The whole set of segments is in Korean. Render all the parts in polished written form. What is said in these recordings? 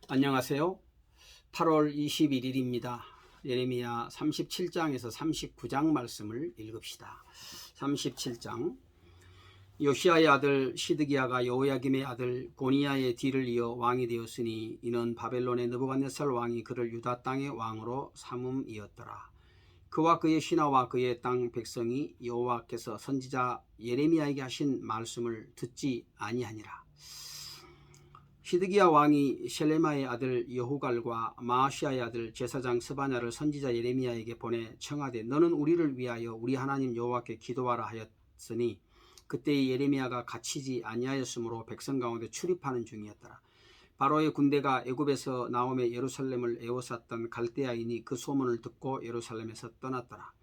안녕하세요. 8월 21일입니다. 예레미야 37장에서 39장 말씀을 읽읍시다. 37장. 요시야의 아들 시드기야가 여호야김의 아들 고니야의 뒤를 이어 왕이 되었으니 이는 바벨론의 느부갓네살 왕이 그를 유다 땅의 왕으로 삼음이었더라. 그와 그의 신하와 그의 땅 백성이 여호와께서 선지자 예레미야에게 하신 말씀을 듣지 아니하니라. 시드기야 왕이 셀레마의 아들 여후갈과 마아시아의 아들 제사장 스바냐를 선지자 예레미야에게 보내 청하되 너는 우리를 위하여 우리 하나님 여호와께 기도하라 하였으니 그때 예레미야가 갇히지 아니하였으므로 백성 가운데 출입하는 중이었더라. 바로의 군대가 애굽에서 나오매 예루살렘을 에워쌌던 갈대아인이 그 소문을 듣고 예루살렘에서 떠났더라.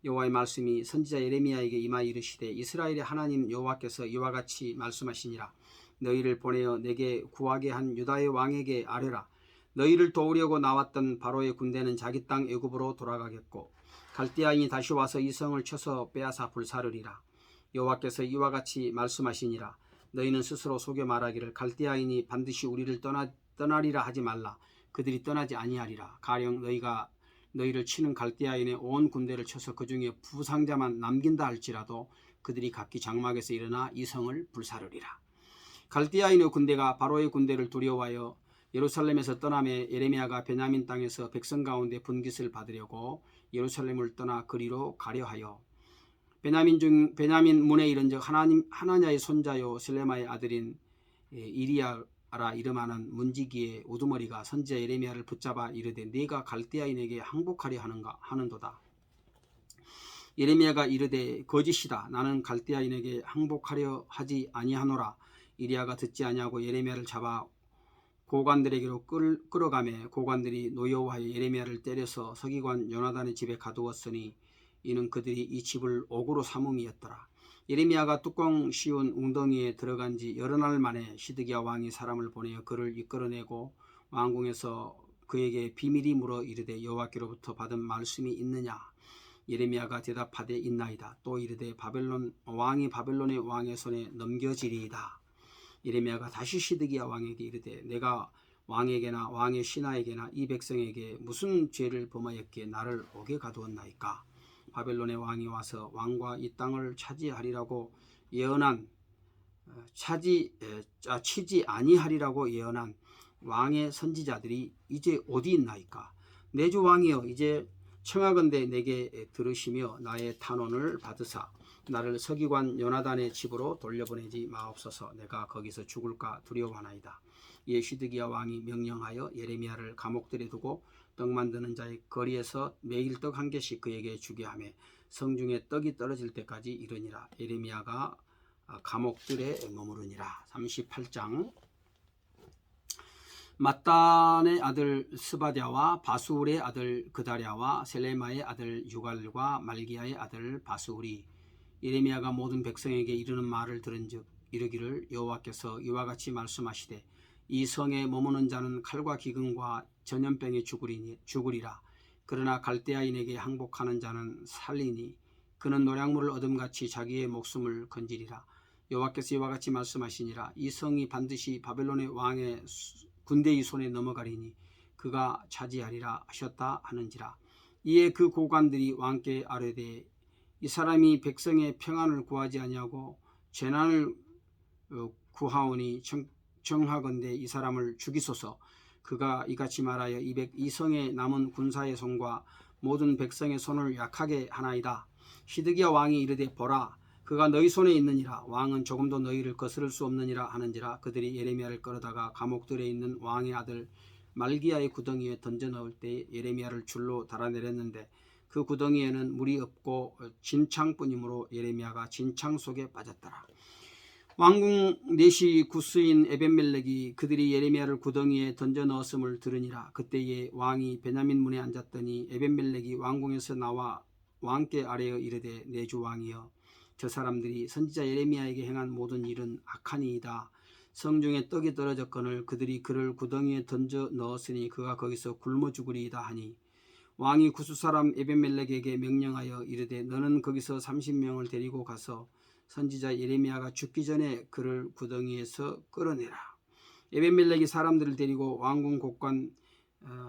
여호와의 말씀이 선지자 예레미야에게 임하여 이르시되 이스라엘의 하나님 여호와께서 이와 같이 말씀하시니라. 너희를 보내어 내게 구하게 한 유다의 왕에게 아뢰라. 너희를 도우려고 나왔던 바로의 군대는 자기 땅 애굽으로 돌아가겠고 갈대아인이 다시 와서 이 성을 쳐서 빼앗아 불사르리라. 여호와께서 이와 같이 말씀하시니라. 너희는 스스로 속여 말하기를 갈대아인이 반드시 우리를 떠나리라 하지 말라. 그들이 떠나지 아니하리라. 가령 너희가 너희를 치는 갈대아인의 온 군대를 쳐서 그 중에 부상자만 남긴다 할지라도 그들이 각기 장막에서 일어나 이 성을 불사르리라. 갈대아인의 군대가 바로의 군대를 두려워하여 예루살렘에서 떠나매 예레미야가 베냐민 땅에서 백성 가운데 분깃을 받으려고 예루살렘을 떠나 그리로 가려 하여 베냐민 문에 이른즉 하나냐의 손자요 셀레마의 아들인 이리야라 이름하는 문지기의 우두머리가 선지자 예레미야를 붙잡아 이르되 네가 갈대아인에게 항복하려 하는도다. 예레미야가 이르되 거짓이다. 나는 갈대아인에게 항복하려 하지 아니하노라. 이리야가 듣지 아니하고 예레미야를 잡아 고관들에게로 끌어가매 고관들이 노여워하여 예레미야를 때려서 서기관 요나단의 집에 가두었으니 이는 그들이 이 집을 옥으로 삼음이었더라. 예레미야가 뚜껑 씌운 웅덩이에 들어간 지 여러 날 만에 시드기야 왕이 사람을 보내어 그를 이끌어내고 왕궁에서 그에게 비밀이 물어 이르되 여호와께로부터 받은 말씀이 있느냐. 예레미야가 대답하되 있나이다. 또 이르되 왕이 바벨론의 왕의 손에 넘겨지리이다. 예레미야가 다시 시드기야 왕에게 이르되 내가 왕에게나 왕의 신하에게나 이 백성에게 무슨 죄를 범하였기에 나를 옥에 가두었나이까. 바벨론의 왕이 와서 왕과 이 땅을 차지하리라고 예언한 치지 아니하리라고 예언한 왕의 선지자들이 이제 어디 있나이까. 내 주 왕이여 이제 청하건대 내게 들으시며 나의 탄원을 받으사 나를 서기관 요나단의 집으로 돌려보내지 마옵소서. 내가 거기서 죽을까 두려워하나이다. 이에 시드기야 왕이 명령하여 예레미야를 감옥들에 두고 떡 만드는 자의 거리에서 매일 떡 한 개씩 그에게 주게 하며 성중에 떡이 떨어질 때까지 이르니라. 예레미야가 감옥들에 머무르니라. 38장. mat단의 아들 스바랴와 바수울의 아들 그다랴와 셀레마의 아들 유갈과 말기야의 아들 바수울이 예레미야가 모든 백성에게 이르는 말을 들은즉 이르기를 여호와께서 이와 같이 말씀하시되 이 성에 머무는 자는 칼과 기근과 전염병에 죽으리라. 그러나 갈대아인에게 항복하는 자는 살리니 그는 노량물을 얻음같이 자기의 목숨을 건지리라. 여호와께서 이와 같이 말씀하시니라. 이 성이 반드시 바벨론의 왕의 군대의 손에 넘어가리니 그가 차지하리라 하셨다 하는지라. 이에 그 고관들이 왕께 아뢰되 이 사람이 백성의 평안을 구하지 아니하고 재난을 구하오니 청하건대 이 사람을 죽이소서. 그가 이같이 말하여 이 성에 남은 군사의 손과 모든 백성의 손을 약하게 하나이다. 시드기야 왕이 이르되 보라 그가 너희 손에 있느니라. 왕은 조금도 너희를 거스를 수 없느니라 하는지라. 그들이 예레미야를 끌어다가 감옥들에 있는 왕의 아들 말기야의 구덩이에 던져 넣을 때 예레미야를 줄로 달아내렸는데 그 구덩이에는 물이 없고 진창뿐이므로 예레미야가 진창 속에 빠졌더라. 왕궁 넷이 구스인 에벤멜렉이 그들이 예레미야를 구덩이에 던져 넣었음을 들으니라. 그때에 왕이 베냐민 문에 앉았더니 에벤멜렉이 왕궁에서 나와 왕께 아뢰어 이르되 내 주 왕이여 저 사람들이 선지자 예레미야에게 행한 모든 일은 악하니이다. 성중에 떡이 떨어졌거늘 그들이 그를 구덩이에 던져 넣었으니 그가 거기서 굶어 죽으리이다 하니 왕이 구스 사람 에벤멜렉에게 명령하여 이르되 너는 거기서 30명을 데리고 가서 선지자 예레미야가 죽기 전에 그를 구덩이에서 끌어내라. 에벤멜렉이 사람들을 데리고 왕궁 곳간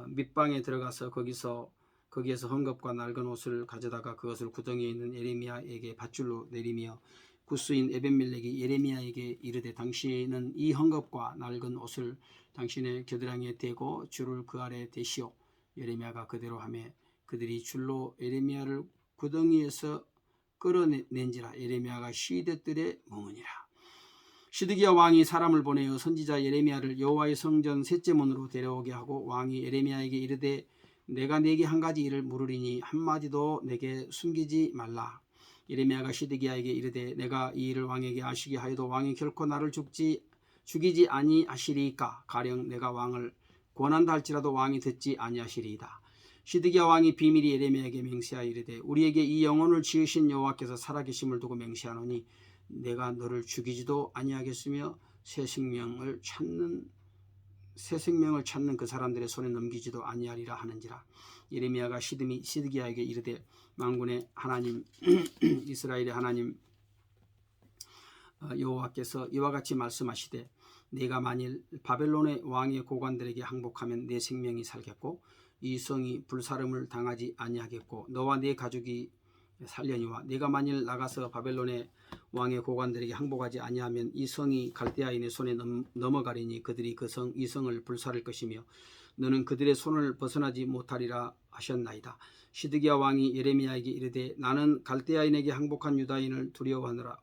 밑방에 들어가서 거기에서 헝겊과 낡은 옷을 가져다가 그것을 구덩이에 있는 예레미야에게 밧줄로 내리며 구스인 에벤멜렉이 예레미야에게 이르되 당신은 이 헝겊과 낡은 옷을 당신의 겨드랑이에 대고 줄을 그 아래에 대시오. 예레미야가 그대로 하매 그들이 줄로 예레미야를 구덩이에서 끌어낸지라. 예레미야가 시대뜰에 머무니라. 시드기야 왕이 사람을 보내어 선지자 예레미야를 여호와의 성전 셋째 문으로 데려오게 하고 왕이 예레미야에게 이르되 내가 네게 한 가지 일을 물으리니 한마디도 내게 숨기지 말라. 예레미야가 시드기야에게 이르되 내가 이 일을 왕에게 아시게 하여도 왕이 결코 나를 죽이지 아니하시리이까. 가령 내가 왕을 권한다 할지라도 왕이 듣지 아니하시리이다. 시드기야 왕이 비밀이 예레미야에게 맹세하여 이르되 우리에게 이 영혼을 지으신 여호와께서 살아계심을 두고 맹세하노니 내가 너를 죽이지도 아니하겠으며 새 생명을 찾는 그 사람들의 손에 넘기지도 아니하리라 하는지라. 예레미야가 시드기야에게 이르되 만군의 하나님 이스라엘의 하나님 여호와께서 이와 같이 말씀하시되 내가 만일 바벨론의 왕의 고관들에게 항복하면 내 생명이 살겠고 이 성이 불사름을 당하지 아니하겠고 너와 네 가족이 살려니와 내가 만일 나가서 바벨론의 왕의 고관들에게 항복하지 아니하면 이 성이 갈대아인의 손에 넘어가리니 그들이 이 성을 불살을 것이며 너는 그들의 손을 벗어나지 못하리라 하셨나이다. 시드기야 왕이 예레미야에게 이르되 나는 갈대아인에게 항복한 유다인을 두려워하노라.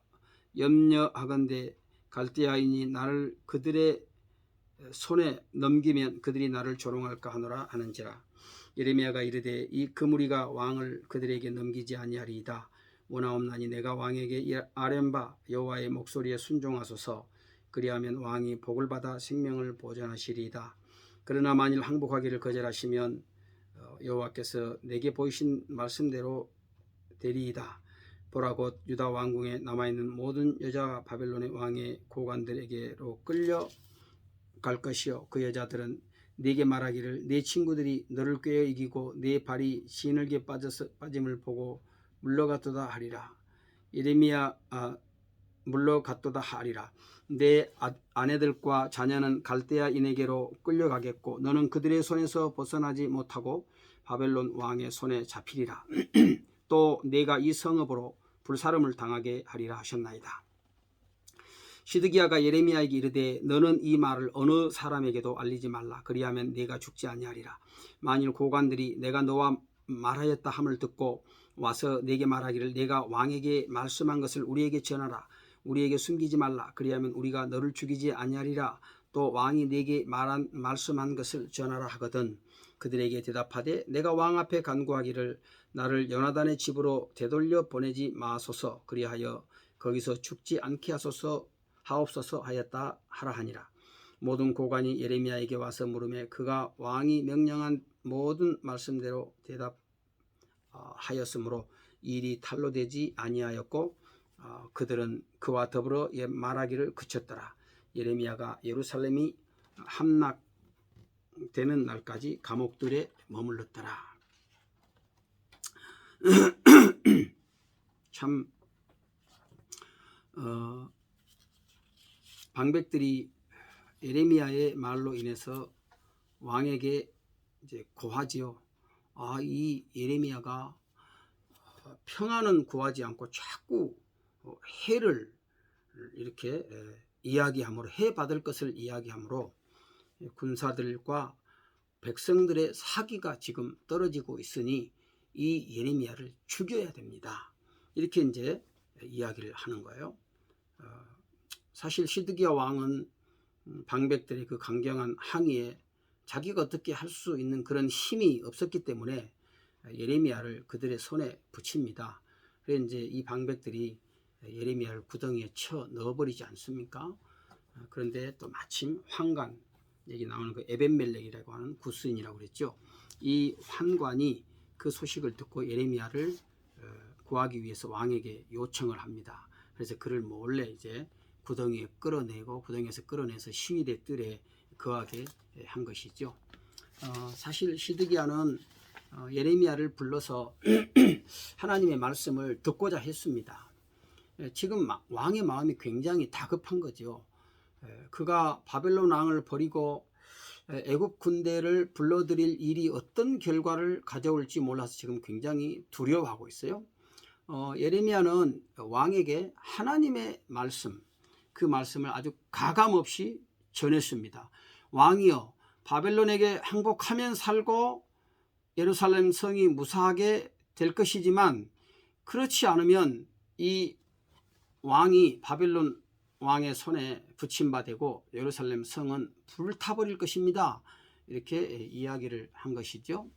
염려하건대 갈대아인이 나를 그들의 손에 넘기면 그들이 나를 조롱할까 하노라 하는지라. 예레미야가 이르되 그 무리가 왕을 그들에게 넘기지 아니하리이다. 원하옵나니 내가 왕에게 아뢰는 바 여호와의 목소리에 순종하소서. 그리하면 왕이 복을 받아 생명을 보존하시리이다. 그러나 만일 항복하기를 거절하시면 여호와께서 내게 보이신 말씀대로 되리이다. 보라 곧 유다 왕궁에 남아있는 모든 여자가 바벨론의 왕의 고관들에게로 끌려갈 것이요 그 여자들은 네게 말하기를 네 친구들이 너를 꾀어 이기고 네 발이 시늘게 빠짐을 보고 물러갔도다 하리라. 예레미야 물러갔도다 하리라. 내 아내들과 자녀는 갈대아인에게로 끌려가겠고 너는 그들의 손에서 벗어나지 못하고 바벨론 왕의 손에 잡히리라. 또 내가 이 성읍으로 불사름을 당하게 하리라 하셨나이다. 시드기야가 예레미야에게 이르되 너는 이 말을 어느 사람에게도 알리지 말라. 그리하면 네가 죽지 아니하리라. 만일 고관들이 내가 너와 말하였다 함을 듣고 와서 네게 말하기를 내가 왕에게 말씀한 것을 우리에게 전하라. 우리에게 숨기지 말라. 그리하면 우리가 너를 죽이지 아니하리라. 또 왕이 네게 말씀한 것을 전하라 하거든 그들에게 대답하되 내가 왕 앞에 간구하기를 나를 요나단의 집으로 되돌려 보내지 마소서. 그리하여 거기서 죽지 않게 하옵소서 하였다 하라 하니라. 모든 고관이 예레미야에게 와서 물으매 그가 왕이 명령한 모든 말씀대로 대답하였으므로 일이 탈로 되지 아니하였고 그들은 그와 더불어 말하기를 그쳤더라. 예레미야가 예루살렘이 함락되는 날까지 감옥들에 머물렀더라. 참 방백들이 예레미야의 말로 인해서 왕에게 이제 고하지요. 이 예레미야가 평안은 구하지 않고 자꾸 해를 이렇게 이야기함으로 해 받을 것을 이야기함으로 군사들과 백성들의 사기가 지금 떨어지고 있으니 이 예레미야를 죽여야 됩니다. 이렇게 이제 이야기를 하는 거예요. 사실 시드기야 왕은 방백들의 그 강경한 항의에 자기가 어떻게 할 수 있는 그런 힘이 없었기 때문에 예레미야를 그들의 손에 붙입니다. 그래서 이제 이 방백들이 예레미야를 구덩이에 쳐 넣어버리지 않습니까? 그런데 또 마침 환관, 여기 나오는 그 에벤멜렉이라고 하는 구스인이라고 그랬죠. 이 환관이 그 소식을 듣고 예레미야를 구하기 위해서 왕에게 요청을 합니다. 그래서 그를 몰래 이제 구덩이에 끌어내고 구덩이에서 끌어내서 시위대 뜰에 거하게 한 것이죠. 사실 시드기야는 예레미야를 불러서 하나님의 말씀을 듣고자 했습니다. 지금 왕의 마음이 굉장히 다급한 거죠. 그가 바벨론 왕을 버리고 애굽 군대를 불러들일 일이 어떤 결과를 가져올지 몰라서 지금 굉장히 두려워하고 있어요. 예레미야는 왕에게 하나님의 말씀, 그 말씀을 아주 가감없이 전했습니다. 왕이여, 바벨론에게 항복하면 살고 예루살렘 성이 무사하게 될 것이지만 그렇지 않으면 이 왕이 바벨론 왕의 손에 붙임바 되고 예루살렘 성은 불타버릴 것입니다. 이렇게 이야기를 한 것이죠.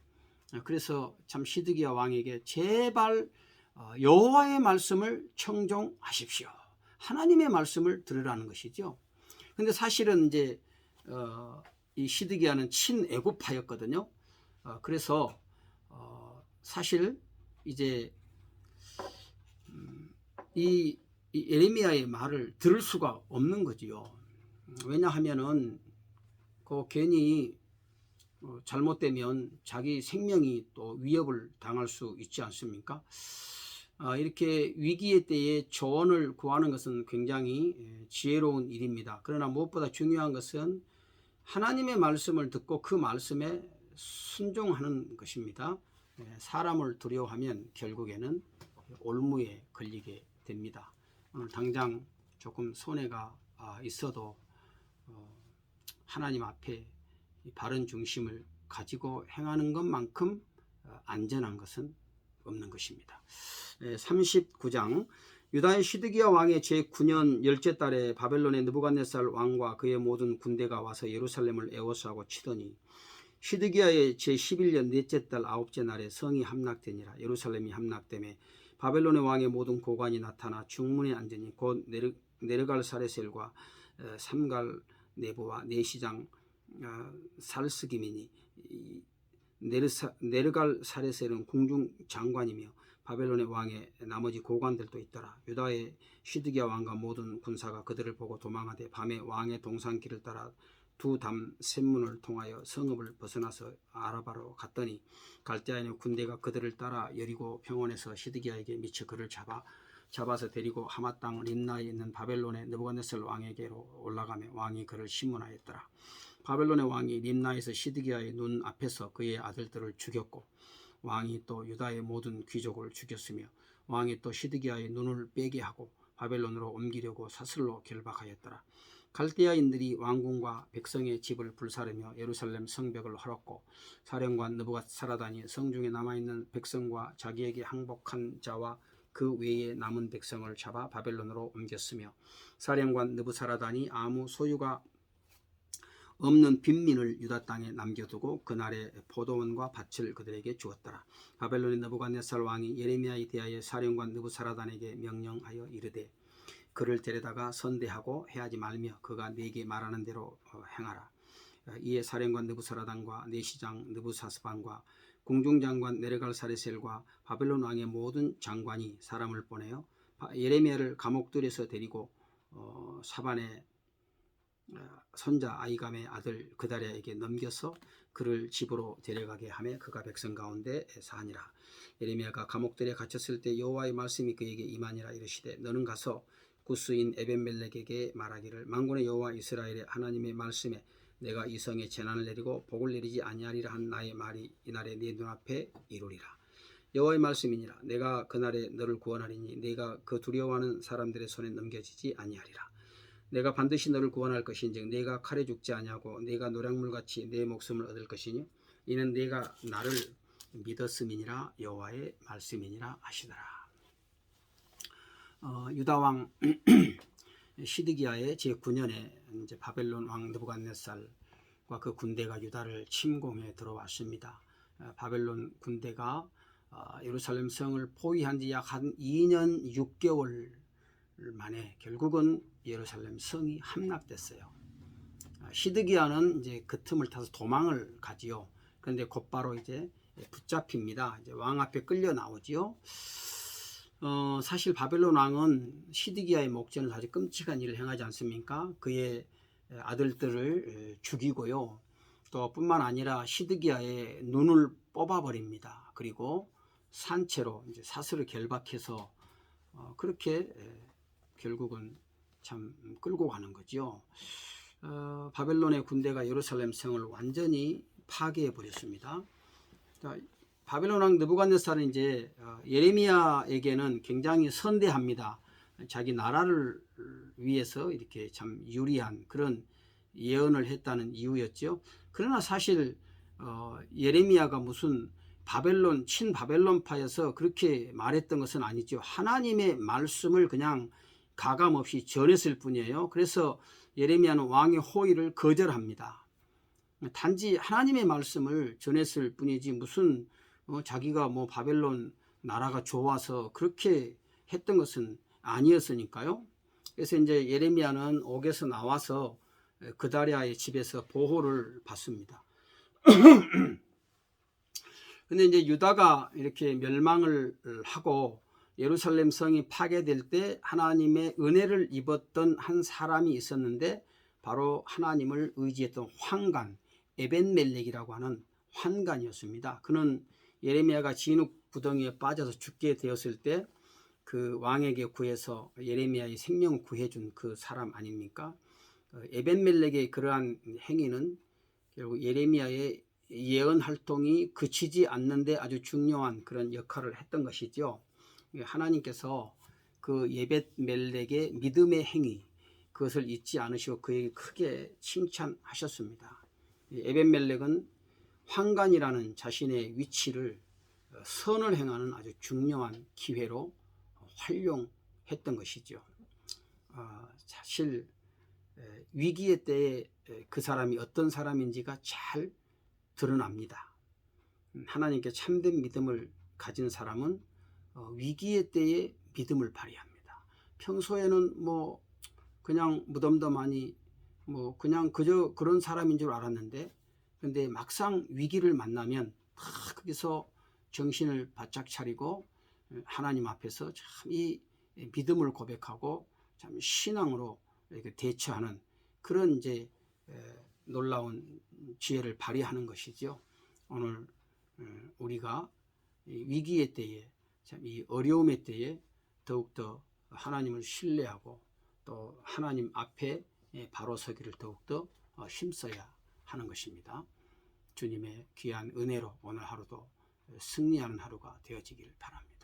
그래서 참 시드기야 왕에게 제발 여호와의 말씀을 청종하십시오. 하나님의 말씀을 들으라는 것이죠. 근데 사실은 이제 이 시드기야는 친애굽파였거든요. 그래서 사실 이제 이 예레미야의 말을 들을 수가 없는 거지요. 왜냐하면은 괜히 잘못되면 자기 생명이 또 위협을 당할 수 있지 않습니까? 이렇게 위기의 때에 조언을 구하는 것은 굉장히 지혜로운 일입니다. 그러나 무엇보다 중요한 것은 하나님의 말씀을 듣고 그 말씀에 순종하는 것입니다. 사람을 두려워하면 결국에는 올무에 걸리게 됩니다. 오늘 당장 조금 손해가 있어도 하나님 앞에 바른 중심을 가지고 행하는 것만큼 안전한 것은 없는 것입니다. 39장 유다의 시드기야 왕의 제9년 열째 달에 바벨론의 느부갓네살 왕과 그의 모든 군대가 와서 예루살렘을 에워싸고 치더니 시드기야의 제11년 넷째 달 아홉째 날에 성이 함락되니라. 예루살렘이 함락되매 바벨론의 왕의 모든 고관이 나타나 중문에 앉으니 곧 네르갈사레셀과 삼갈 네부와 내시장 살스김이니 네르갈사레셀은 궁중 장관이며 바벨론의 왕의 나머지 고관들도 있더라. 유다의 시드기야 왕과 모든 군사가 그들을 보고 도망하되 밤에 왕의 동산길을 따라 두 담 샘문을 통하여 성읍을 벗어나서 아라바로 갔더니 갈대아인의 군대가 그들을 따라 여리고 평원에서 시드기야에게 미쳐 그를 잡아서 데리고 하맛 땅 림나에 있는 바벨론의 느부갓네살 왕에게로 올라가며 왕이 그를 심문하였더라. 바벨론의 왕이 림나에서 시드기야의 눈 앞에서 그의 아들들을 죽였고 왕이 또 유다의 모든 귀족을 죽였으며 왕이 또 시드기야의 눈을 빼게 하고 바벨론으로 옮기려고 사슬로 결박하였더라. 갈대아인들이 왕궁과 백성의 집을 불사르며 예루살렘 성벽을 헐었고 사령관 느부갓사라단이 성중에 남아있는 백성과 자기에게 항복한 자와 그 외에 남은 백성을 잡아 바벨론으로 옮겼으며 사령관 느부사라단이 아무 소유가 없는 빈민을 유다 땅에 남겨두고 그날의 포도원과 밭을 그들에게 주었더라. 바벨론의 느부갓네살 왕이 예레미야에 대하여 사령관 느부사라단에게 명령하여 이르되 그를 데려다가 선대하고 해하지 말며 그가 네게 말하는 대로 행하라. 이에 사령관 느부사라단과 내시장 느부사스반과 궁중장관 네르갈사레셀과 바벨론 왕의 모든 장관이 사람을 보내어 예레미야를 감옥들에서 데리고 사반의 손자 아이감의 아들 그다랴에게 넘겨서 그를 집으로 데려가게 하며 그가 백성 가운데 사하니라. 예레미야가 감옥들에 갇혔을 때 여호와의 말씀이 그에게 임하니라. 이르시되 너는 가서 구스인 에벤멜렉에게 말하기를 만군의 여호와 이스라엘의 하나님의 말씀에 내가 이 성에 재난을 내리고 복을 내리지 아니하리라 한 나의 말이 이날에 네 눈앞에 이루리라. 여호와의 말씀이니라. 내가 그날에 너를 구원하리니 내가 그 두려워하는 사람들의 손에 넘겨지지 아니하리라. 내가 반드시 너를 구원할 것인즉 내가 칼에 죽지 아니하고 내가 노략물같이 내 목숨을 얻을 것이니 이는 내가 나를 믿었음이니라. 여호와의 말씀이니라 하시더라. 유다 왕 시드기야의 제9년에 이제 바벨론 왕 느부갓네살과 그 군대가 유다를 침공해 들어왔습니다. 바벨론 군대가 예루살렘 성을 포위한 지 약 한 2년 6개월 만에 결국은 예루살렘 성이 함락됐어요. 시드기야는 이제 그 틈을 타서 도망을 가지요. 그런데 곧바로 이제 붙잡힙니다. 이제 왕 앞에 끌려 나오지요. 사실 바벨론 왕은 시드기야의 목전에서 아주 끔찍한 일을 행하지 않습니까? 그의 아들들을 죽이고요. 또 뿐만 아니라 시드기야의 눈을 뽑아버립니다. 그리고 산채로 이제 사슬을 결박해서 그렇게 결국은 참 끌고 가는 거죠. 바벨론의 군대가 예루살렘 성을 완전히 파괴해 버렸습니다. 바벨론 왕 느부갓네살은 이제 예레미야에게는 굉장히 선대합니다. 자기 나라를 위해서 이렇게 참 유리한 그런 예언을 했다는 이유였죠. 그러나 사실 예레미야가 무슨 바벨론 친바벨론파여서 그렇게 말했던 것은 아니죠. 하나님의 말씀을 그냥 가감없이 전했을 뿐이에요. 그래서 예레미야는 왕의 호의를 거절합니다. 단지 하나님의 말씀을 전했을 뿐이지 무슨 자기가 뭐 바벨론 나라가 좋아서 그렇게 했던 것은 아니었으니까요. 그래서 이제 예레미야는 옥에서 나와서 그다랴의 집에서 보호를 받습니다. 근데 이제 유다가 이렇게 멸망을 하고 예루살렘 성이 파괴될 때 하나님의 은혜를 입었던 한 사람이 있었는데 바로 하나님을 의지했던 환관, 에벤멜렉이라고 하는 환관이었습니다. 그는 예레미야가 진흙 구덩이에 빠져서 죽게 되었을 때 그 왕에게 구해서 예레미야의 생명을 구해준 그 사람 아닙니까? 에벤멜렉의 그러한 행위는 결국 예레미야의 예언 활동이 그치지 않는데 아주 중요한 그런 역할을 했던 것이죠. 하나님께서 그 에벤멜렉의 믿음의 행위 그것을 잊지 않으시고 그에게 크게 칭찬하셨습니다. 에벤멜렉은 환관이라는 자신의 위치를 선을 행하는 아주 중요한 기회로 활용했던 것이죠. 사실 위기의 때에 그 사람이 어떤 사람인지가 잘 드러납니다. 하나님께 참된 믿음을 가진 사람은 위기의 때에 믿음을 발휘합니다. 평소에는 뭐 그냥 무덤덤하니 뭐 그냥 그저 그런 사람인 줄 알았는데 근데 막상 위기를 만나면 다 거기서 정신을 바짝 차리고 하나님 앞에서 참 이 믿음을 고백하고 참 신앙으로 이렇게 대처하는 그런 이제 놀라운 지혜를 발휘하는 것이죠. 오늘 우리가 위기의 때에 참 이 어려움의 때에 더욱더 하나님을 신뢰하고 또 하나님 앞에 바로 서기를 더욱더 힘써야 하는 것입니다. 주님의 귀한 은혜로 오늘 하루도 승리하는 하루가 되어지길 바랍니다.